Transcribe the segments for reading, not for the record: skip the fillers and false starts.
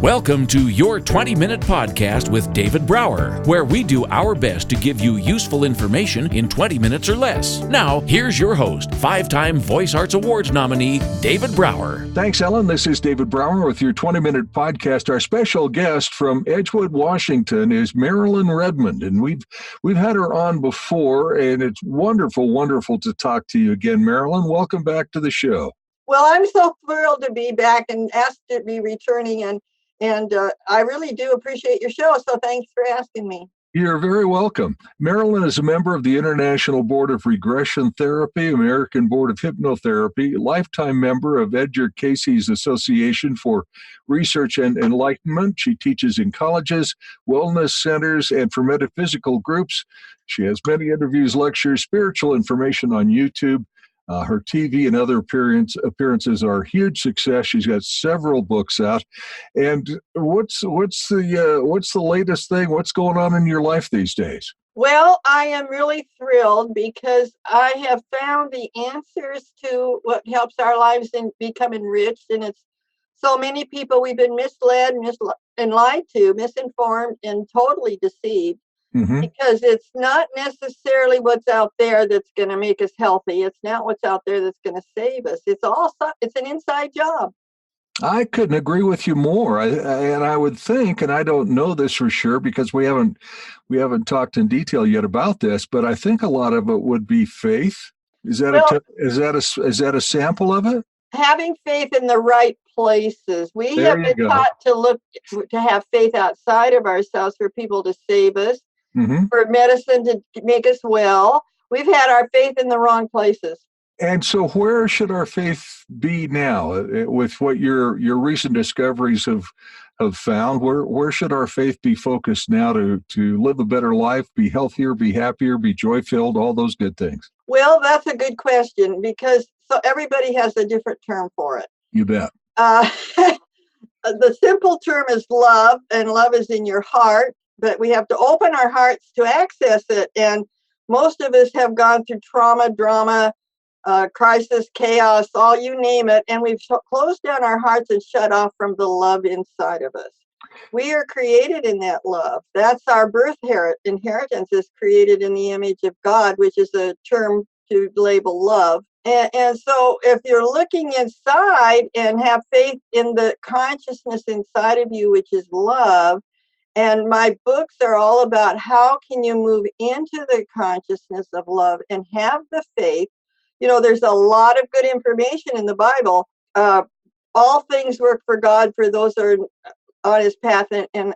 Welcome to your 20-minute podcast with David Brower, where we do our best to give you useful information in 20 minutes or less. Now, here's your host, 5-time Voice Arts Awards nominee, David Brower. Thanks, Ellen. This is David Brower with your 20-minute podcast. Our special guest from Edgewood, Washington is Marilyn Redmond, and we've had her on before, and it's wonderful to talk to you again, Marilyn. Welcome back to the show. Well, I'm so thrilled to be back and asked to be returning, and I really do appreciate your show, so thanks for asking me. You're very welcome. Marilyn is a member of the International Board of Regression Therapy, American Board of Hypnotherapy, lifetime member of Edgar Cayce's Association for Research and Enlightenment. She teaches in colleges, wellness centers, and for metaphysical groups. She has many interviews, lectures, spiritual information on YouTube. Her TV and other appearances are a huge success. She's got several books out. And what's the latest thing? What's going on in your life these days? Well, I am really thrilled because I have found the answers to what helps our lives and become enriched. And it's so many people we've been misled and lied to, misinformed, and totally deceived. Mm-hmm. Because it's not necessarily what's out there that's going to make us healthy. It's not what's out there that's going to save us. It's an inside job. I couldn't agree with you more. I would think, and I don't know this for sure because we haven't talked in detail yet about this, but I think a lot of it would be faith. Is that a sample of it? Having faith in the right places. We have been taught to have faith outside of ourselves for people to save us. Mm-hmm. For medicine to make us well. We've had our faith in the wrong places. And so where should our faith be now with what your recent discoveries have found? Where should our faith be focused now to live a better life, be healthier, be happier, be joy-filled, all those good things? Well, that's a good question because everybody has a different term for it. You bet. The simple term is love, and love is in your heart. But we have to open our hearts to access it. And most of us have gone through trauma, drama, crisis, chaos, all you name it. And we've closed down our hearts and shut off from the love inside of us. We are created in that love. That's our birth inheritance is created in the image of God, which is a term to label love. And so if you're looking inside and have faith in the consciousness inside of you, which is love, and my books are all about how can you move into the consciousness of love and have the faith. You know, there's a lot of good information in the Bible. All things work for God for those who are on his path and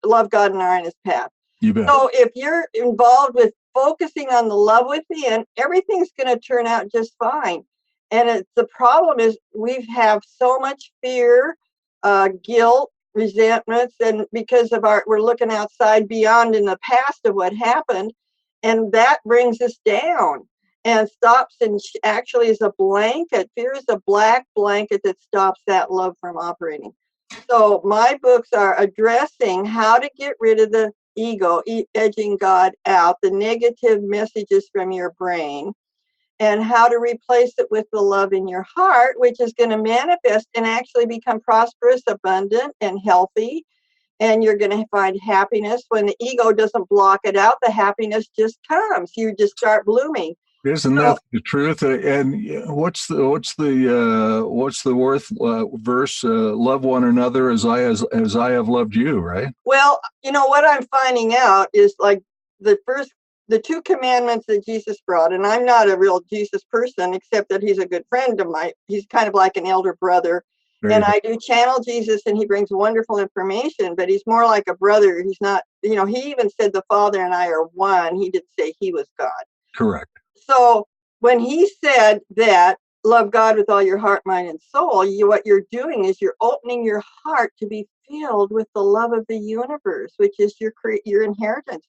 love God and are on his path. You bet. So if you're involved with focusing on the love within, everything's going to turn out just fine. And the problem is we have so much fear, guilt, resentments, and because of we're looking outside beyond in the past of what happened, and that brings us down and stops and actually is a blanket. Fear is a black blanket that stops that love from operating. So my books are addressing how to get rid of the ego, edging God out, the negative messages from your brain, and how to replace it with the love in your heart, which is going to manifest and actually become prosperous, abundant, and healthy. And you're going to find happiness. When the ego doesn't block it out, the happiness just comes. You just start blooming. Isn't that the truth? And what's the verse? Love one another as I have loved you, right? Well, you know what I'm finding out is like the 2 commandments that Jesus brought, and I'm not a real Jesus person, except that he's a good friend of mine. He's kind of like an elder brother. And I do channel Jesus, and he brings wonderful information, but he's more like a brother. He's not, he even said the Father and I are one. He didn't say he was God. Correct. So when he said that, love God with all your heart, mind, and soul, what you're doing is you're opening your heart to be filled with the love of the universe, which is your inheritance.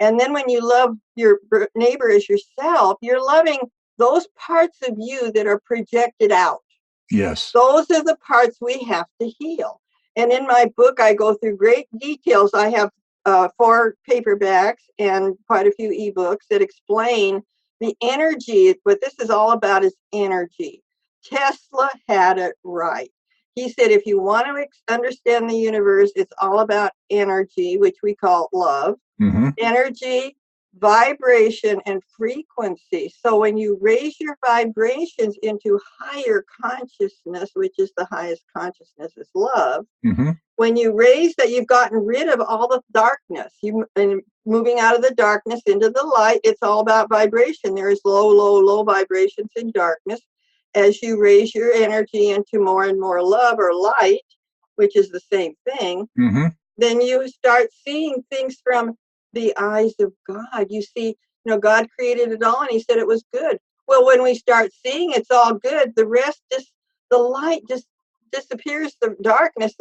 And then when you love your neighbor as yourself, you're loving those parts of you that are projected out. Yes. Those are the parts we have to heal. And in my book, I go through great details. I have 4 paperbacks and quite a few ebooks that explain the energy. What this is all about is energy. Tesla had it right. he said, if you want to understand the universe, it's all about energy, which we call love, energy, vibration, and frequency. So when you raise your vibrations into higher consciousness, which is the highest consciousness is love, when you raise that, you've gotten rid of all the darkness. And moving out of the darkness into the light, it's all about vibration. There is low, low, low vibrations in darkness. As you raise your energy into more and more love or light, which is the same thing, then you start seeing things from the eyes of God. You see, God created it all and he said it was good. Well, when we start seeing it's all good, the rest the light just disappears. The darkness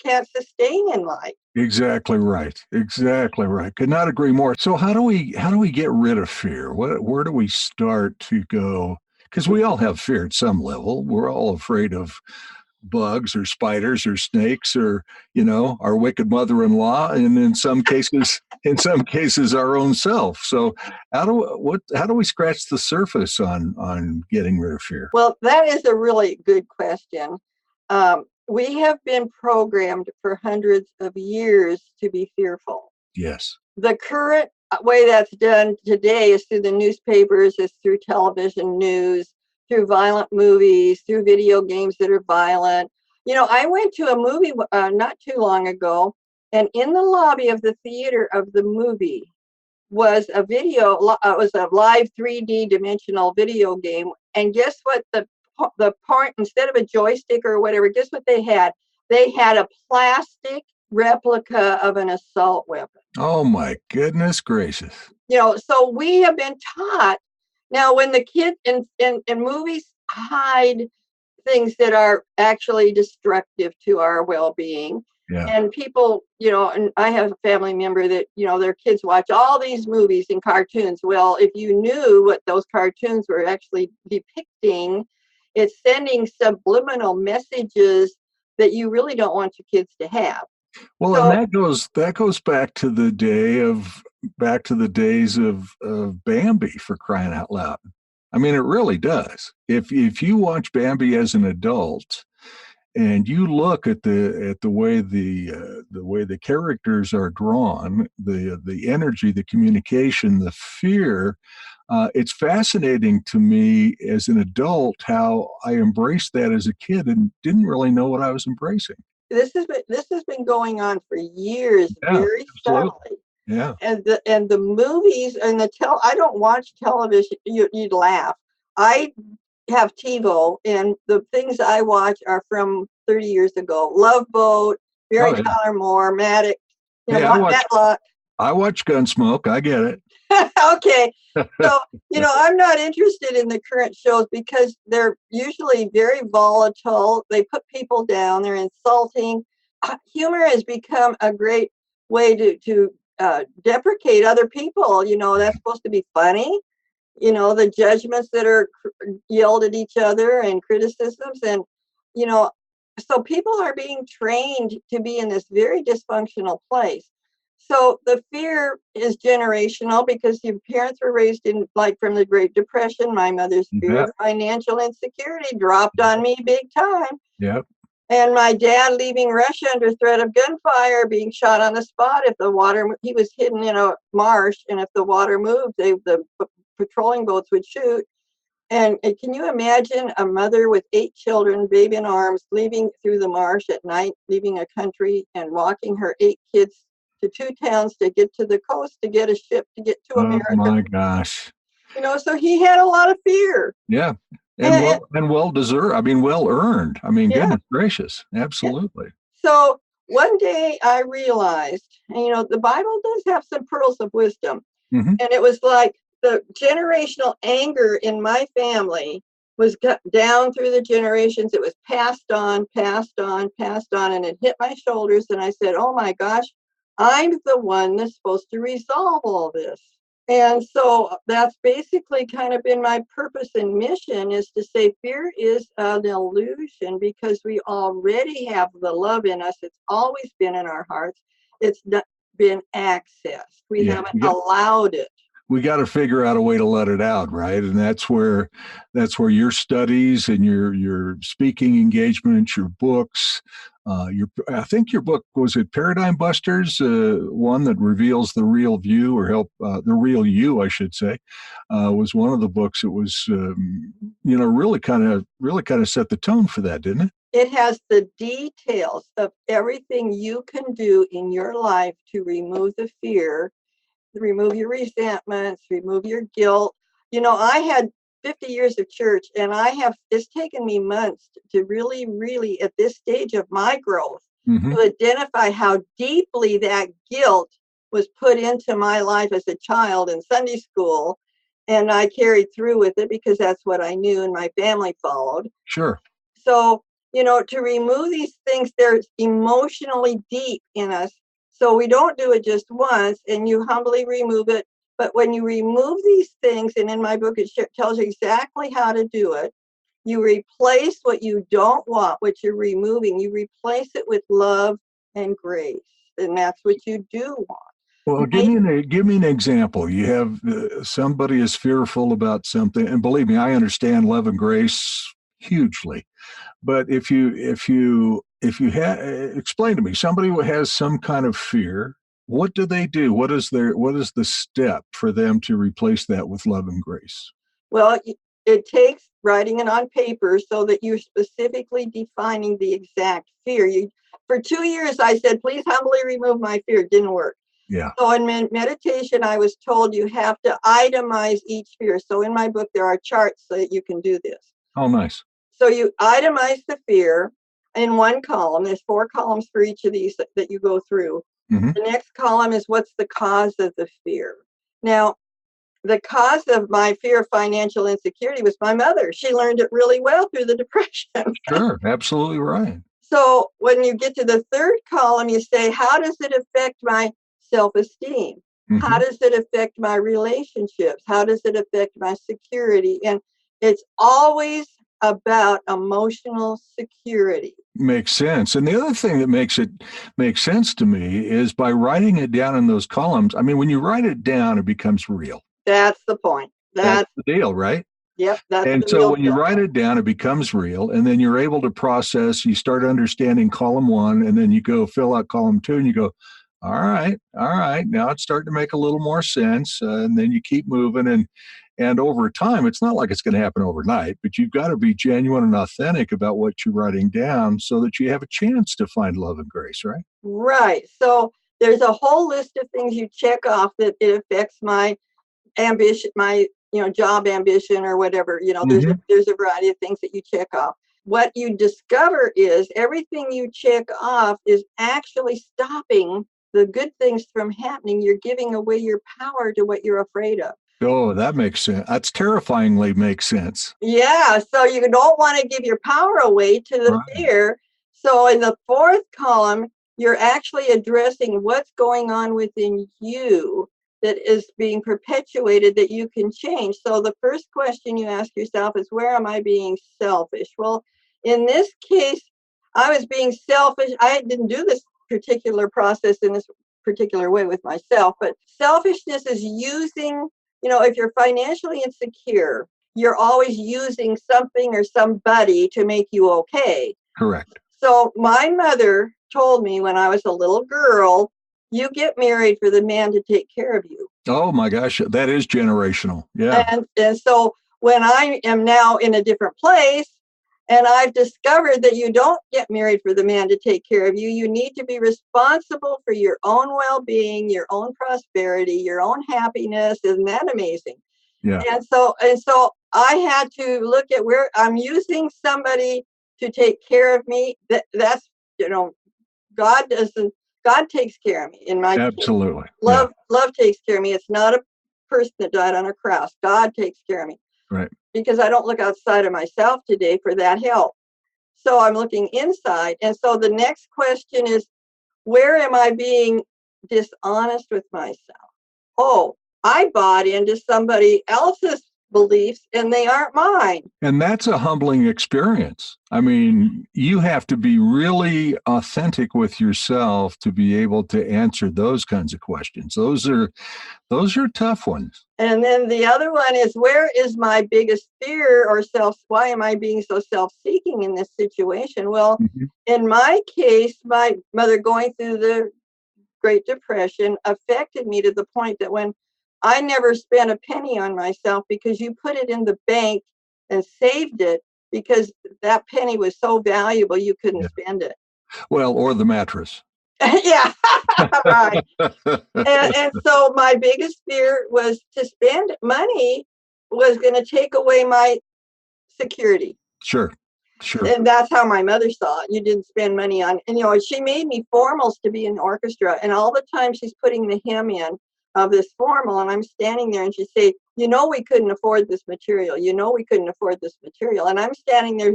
can't sustain in light. Exactly right. Exactly right. Could not agree more. So how do we get rid of fear? Where do we start to go? Because we all have fear at some level. We're all afraid of bugs or spiders or snakes or, our wicked mother-in-law, and in some cases, our own self. So how do we scratch the surface on getting rid of fear? Well, that is a really good question. We have been programmed for hundreds of years to be fearful. Yes. The current way that's done today is through the newspapers, is through television news, through violent movies, through video games that are violent. I went to a movie not too long ago, and in the lobby of the theater of the movie was a video. It was a live 3D dimensional video game. And guess what? The point, instead of a joystick or whatever, guess what they had? They had a plastic replica of an assault weapon. Oh my goodness gracious. So we have been taught. Now, when the kids in movies hide things that are actually destructive to our well-being, and people, and I have a family member that, their kids watch all these movies and cartoons. Well, if you knew what those cartoons were actually depicting, it's sending subliminal messages that you really don't want your kids to have. Well, so, and that goes back to the days of Bambi, for crying out loud. I mean, it really does. If you watch Bambi as an adult, and you look at the way the characters are drawn, the energy, the communication, the fear, it's fascinating to me as an adult how I embraced that as a kid and didn't really know what I was embracing. This has been going on for years, very subtly. Yeah. And the movies and I don't watch television. You'd laugh. I have TiVo, and the things I watch are from 30 years ago. Love Boat, Mary Tyler Moore, Maddox, Matlock. I watch Gunsmoke. I get it. Okay. So, I'm not interested in the current shows because they're usually very volatile. They put people down. They're insulting. Humor has become a great way to deprecate other people. That's supposed to be funny. The judgments that are yelled at each other and criticisms. And, so people are being trained to be in this very dysfunctional place. So the fear is generational because your parents were raised from the Great Depression. My mother's fear of financial insecurity dropped on me big time. Yep. And my dad leaving Russia under threat of gunfire, being shot on the spot. He was hidden in a marsh, and if the water moved, the patrolling boats would shoot. And can you imagine a mother with 8 children, baby in arms, leaving through the marsh at night, leaving a country and walking her 8 kids to 2 towns to get to the coast, to get a ship, to get to America? Oh my gosh. So he had a lot of fear. Yeah. And well deserved. I mean, well earned. I mean, goodness gracious. Absolutely. Yeah. So one day I realized, the Bible does have some pearls of wisdom. And it was like the generational anger in my family was down through the generations. It was passed on, and it hit my shoulders. And I said, oh my gosh, I'm the one that's supposed to resolve all this. And so that's basically kind of been my purpose and mission, is to say fear is an illusion because we already have the love in us. It's always been in our hearts. It's not been accessed. We haven't allowed it. we got to figure out a way to let it out, right? And that's where your studies and your speaking engagements, your books, I think your book was it Paradigm Busters, one that reveals the real view or help the real you, I should say, was one of the books that was really kind of set the tone for that, didn't it? It has the details of everything you can do in your life to remove the fear, remove your resentments, remove your guilt. I had 50 years of church, and it's taken me months to really, really, at this stage of my growth, Mm-hmm. to identify how deeply that guilt was put into my life as a child in Sunday school. And I carried through with it because that's what I knew and my family followed. Sure. So, to remove these things, they're emotionally deep in us. So we don't do it just once and you humbly remove it. But when you remove these things, and in my book, it tells you exactly how to do it, you replace what you don't want, what you're removing, you replace it with love and grace. And that's what you do want. Well, give me an example. You have somebody is fearful about something, and believe me, I understand love and grace hugely. But explain to me somebody who has some kind of fear, what do they do? What is the step for them to replace that with love and grace? Well, it takes writing it on paper so that you're specifically defining the exact fear. For 2 years, I said, please humbly remove my fear. It didn't work. Yeah. So in meditation, I was told you have to itemize each fear. So in my book, there are charts so that you can do this. Oh, nice. So you itemize the fear in one column. There's 4 columns for each of these that you go through. Mm-hmm. The next column is what's the cause of the fear. Now, the cause of my fear of financial insecurity was my mother. She learned it really well through the Depression. Sure, absolutely right. So when you get to the third column, you say, how does it affect my self-esteem? Mm-hmm. How does it affect my relationships? How does it affect my security? And it's always about emotional security. Makes sense. And the other thing that makes it make sense to me is by writing it down in those columns. I mean, when you write it down, it becomes real. That's the point. That's the deal, right? Yep. That's and the so real when you deal. write it down, it becomes real. And then you're able to process, you start understanding column 1, and then you go fill out column 2 and you go, all right, now it's starting to make a little more sense. And then you keep moving. And over time, it's not like it's going to happen overnight, but you've got to be genuine and authentic about what you're writing down so that you have a chance to find love and grace, right? Right. So there's a whole list of things you check off that it affects my ambition, my job ambition or whatever. Mm-hmm. There's a variety of things that you check off. What you discover is everything you check off is actually stopping the good things from happening. You're giving away your power to what you're afraid of. Oh, that makes sense. That's terrifyingly makes sense. Yeah. So you don't want to give your power away to the fear. So in the 4th column, you're actually addressing what's going on within you that is being perpetuated that you can change. So the first question you ask yourself is, where am I being selfish? Well, in this case, I was being selfish. I didn't do this particular process in this particular way with myself, but selfishness is using, if you're financially insecure, you're always using something or somebody to make you okay. Correct. So my mother told me when I was a little girl, you get married for the man to take care of you. Oh my gosh, that is generational. Yeah. And so when I am now in a different place and I've discovered that you don't get married for the man to take care of you, you need to be responsible for your own well-being, your own prosperity, your own happiness. Isn't that amazing? Yeah. And so I had to look at where I'm using somebody to take care of me. That's God takes care of me in my absolutely case. Love takes care of me. It's not a person that died on a cross. God takes care of me. Right. Because I don't look outside of myself today for that help. So I'm looking inside. And so the next question is, where am I being dishonest with myself? Oh, I bought into somebody else's beliefs, and they aren't mine. And that's a humbling experience. I mean, you have to be really authentic with yourself to be able to answer those kinds of questions. Those are tough ones. And then the other one is, where is my biggest fear or why am I being so self-seeking in this situation? Well, in my case, my mother going through the Great Depression affected me to the point that when I never spent a penny on myself, because you put it in the bank and saved it because that penny was so valuable, you couldn't spend it. Well, or the mattress. Yeah, right. And so my biggest fear was to spend money was going to take away my security. Sure. And that's how my mother saw it. You didn't spend money on, and she made me formals to be in the orchestra, and all the time she's putting the hymn in of this formal, and I'm standing there, and she'd say, we couldn't afford this material. We couldn't afford this material. And I'm standing there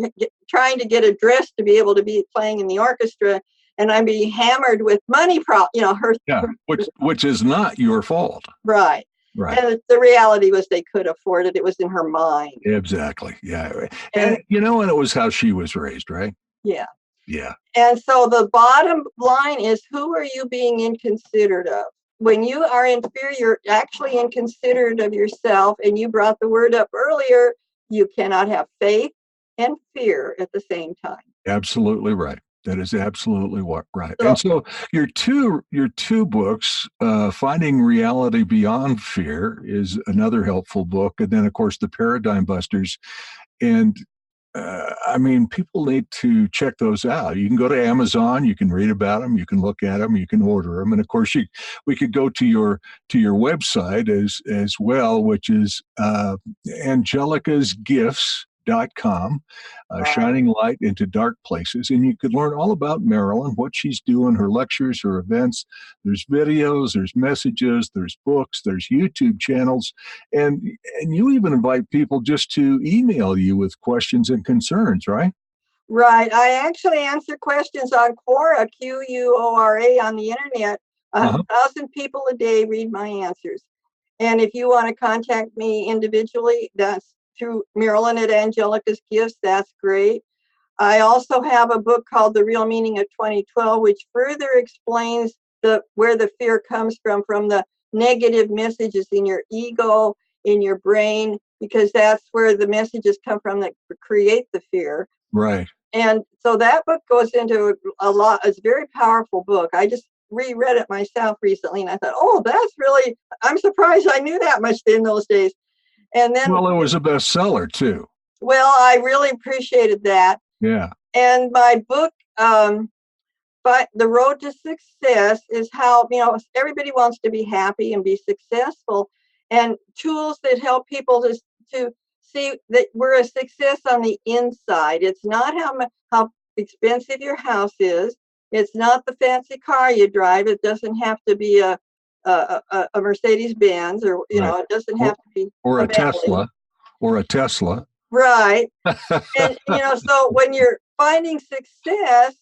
trying to get a dress to be able to be playing in the orchestra, and I'm being hammered with money which is not your fault. Right. And the reality was they could afford it. It was in her mind. Exactly. Yeah. And and it was how she was raised, right? Yeah. Yeah. And so the bottom line is, who are you being inconsiderate of? When you are in fear, you're actually inconsiderate of yourself. And you brought the word up earlier. You cannot have faith and fear at the same time. Absolutely right. That is absolutely right. And so your two books, Finding Reality Beyond Fear is another helpful book. And then, of course, The Paradigm Busters. And people need to check those out. You can go to Amazon, you can read about them, you can look at them, you can order them. And of course, we could go to your website as well, which is AngelicasGifts.com, shining light into dark places. And you could learn all about Marilyn, what she's doing, her lectures, her events. There's videos, there's messages, there's books, there's YouTube channels. And you even invite people just to email you with questions and concerns, right? Right. I actually answer questions on Quora, Quora, on the internet. 1,000 people a day read my answers. And if you want to contact me individually, that's through Marilyn at Angelica's Gifts. That's great. I also have a book called The Real Meaning of 2012, which further explains where the fear comes from the negative messages in your ego, in your brain, because that's where the messages come from that create the fear. Right. And so that book goes into a lot. It's a very powerful book. I just reread it myself recently, and I thought, I'm surprised I knew that much in those days. And then, well, it was a bestseller too. Well, I really appreciated that. Yeah. And my book, but The Road to Success, is how, everybody wants to be happy and be successful, and tools that help people to see that we're a success on the inside. It's not how expensive your house is. It's not the fancy car you drive. It doesn't have to be a Mercedes Benz, or it doesn't have to be a Tesla, or a Tesla. Right. And so when you're finding success,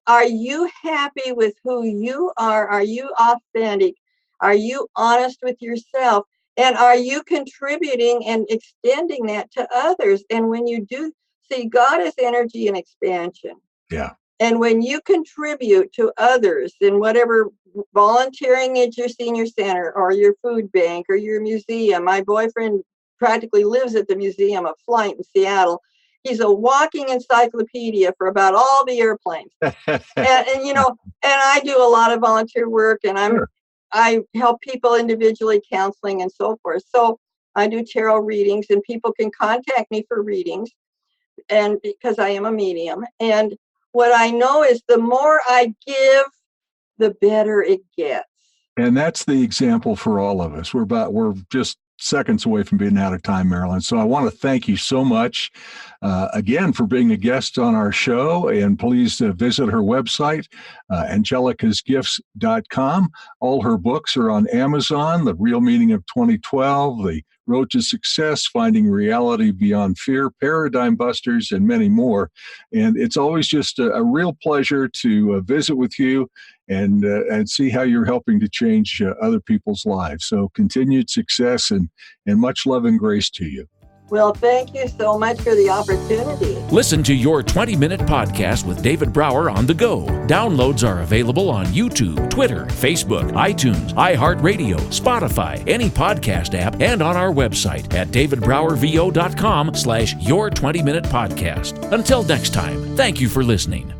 are you happy with who you are? Are you authentic? Are you honest with yourself? And are you contributing and extending that to others? And when you do, see, God is energy and expansion. Yeah. And when you contribute to others in whatever, volunteering at your senior center or your food bank or your museum. My boyfriend practically lives at the Museum of Flight in Seattle. He's a walking encyclopedia for about all the airplanes. and I do a lot of volunteer work, and I help people individually, counseling and so forth. So I do tarot readings, and people can contact me for readings, and because I am a medium. And what I know is the more I give, the better it gets. And that's the example for all of us. We're just seconds away from being out of time, Marilyn. So I want to thank you so much again for being a guest on our show. And please visit her website, angelicasgifts.com. All her books are on Amazon: The Real Meaning of 2012, The Road to Success, Finding Reality Beyond Fear, Paradigm Busters, and many more. And it's always just a real pleasure to visit with you and see how you're helping to change other people's lives. So continued success and much love and grace to you. Well, thank you so much for the opportunity. Listen to Your 20-Minute Podcast with David Brower on the go. Downloads are available on YouTube, Twitter, Facebook, iTunes, iHeartRadio, Spotify, any podcast app, and on our website at davidbrowervo.com/Your 20-Minute Podcast. Until next time, thank you for listening.